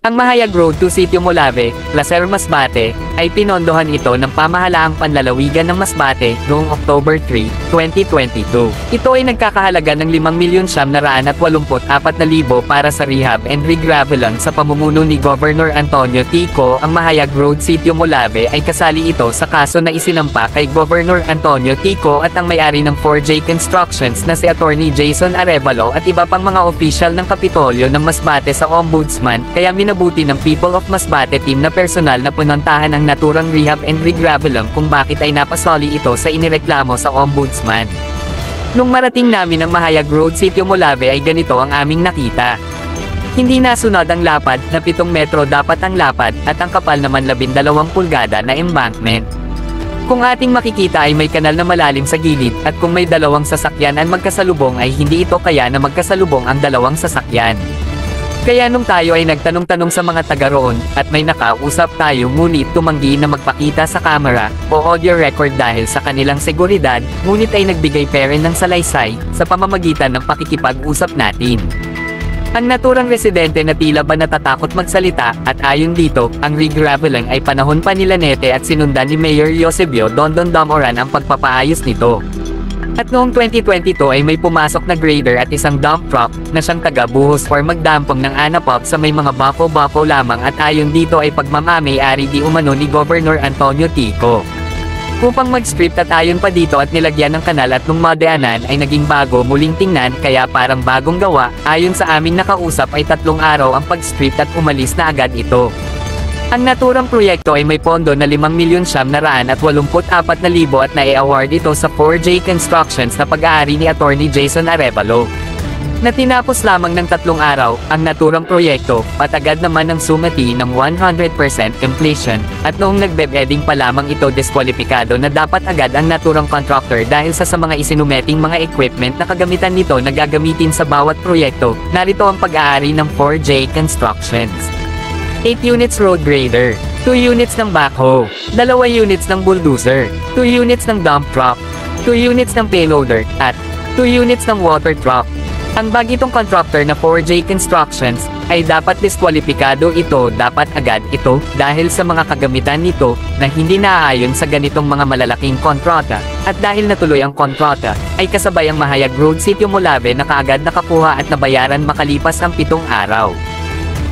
Ang Mahayag Road to Sitio Molave, Placer, Masbate, ay pinondohan ito ng pamahalaang panlalawigan ng Masbate noong October 3, 2022. Ito ay nagkakahalaga ng 5,984,000 para sa rehab and regraveling sa pamumuno ni Governor Antonio Tico. Ang Mahayag Road Sitio Molave ay kasali ito sa kaso na isinampa kay Governor Antonio Tico at ang may-ari ng 4J Constructions na si Attorney Jason Arevalo at iba pang mga opisyal ng Kapitolyo ng Masbate sa Ombudsman, kaya minabuti ng People of Masbate team na personal na punontahan ang naturang rehab and regraveling kung bakit ay napasoli ito sa inireklamo sa Ombudsman. Nung marating namin ang Mahayag Road Sitio Molave ay ganito ang aming nakita. Hindi nasunod ang lapad na 7 metro dapat ang lapad at ang kapal naman 12 pulgada na embankment. Kung ating makikita ay may kanal na malalim sa gilid at kung may dalawang sasakyan ang magkasalubong ay hindi ito kaya na magkasalubong ang dalawang sasakyan. Kaya nung tayo ay nagtanong-tanong sa mga taga roon, at may nakausap tayo ngunit tumanggi na magpakita sa camera o audio record dahil sa kanilang seguridad, ngunit ay nagbigay pa rin ng salaysay sa pamamagitan ng pakikipag-usap natin. Ang naturang residente na tila ba natatakot magsalita, at ayon dito, ang regraveling ay panahon pa nila Nete at sinundan ni Mayor Eusebio Dondon Damoran ang pagpapaayos nito. At noong 2022 ay may pumasok na grader at isang dump truck na siyang taga-buhos or magdampong ng anapop sa may mga bako-bako lamang, at ayon dito ay pagmamamay-ari di umano ni Governor Antonio Tico. Upang mag-strip at ayon pa dito at nilagyan ng kanal, at nung madaanan ay naging bago muling tingnan kaya parang bagong gawa. Ayon sa aming nakausap ay 3 araw ang pag-strip at umalis na agad ito. Ang naturang proyekto ay may pondo na 5,984,000 at nai-award ito sa 4J Constructions na pag-aari ni Attorney Jason Arevalo. Na tinapos lamang ng 3 araw, ang naturang proyekto, at agad naman ang sumati ng 100% completion, at noong nagbe-bedding pa lamang ito diskwalipikado na dapat agad ang naturang contractor dahil sa mga isinumeting mga equipment na kagamitan nito na gagamitin sa bawat proyekto. Narito ang pag-aari ng 4J Constructions. 8 units road grader, 2 units ng backhoe, 2 units ng bulldozer, 2 units ng dump truck, 2 units ng payloader, at 2 units ng water truck. Ang bagitong contractor na 4J Constructions ay dapat diskwalipikado ito dapat agad ito dahil sa mga kagamitan nito na hindi naaayon sa ganitong mga malalaking kontrata, at dahil natuloy ang kontrata ay kasabay ang Mahayag Road Sitio Molave na kaagad nakakuha at nabayaran makalipas ang 7 araw.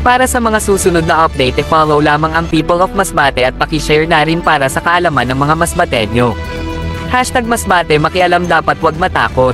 Para sa mga susunod na update, follow lamang ang People of Masbate at paki-share na rin para sa kaalaman ng mga Masbateño. #Masbate, makialam dapat wag matakot.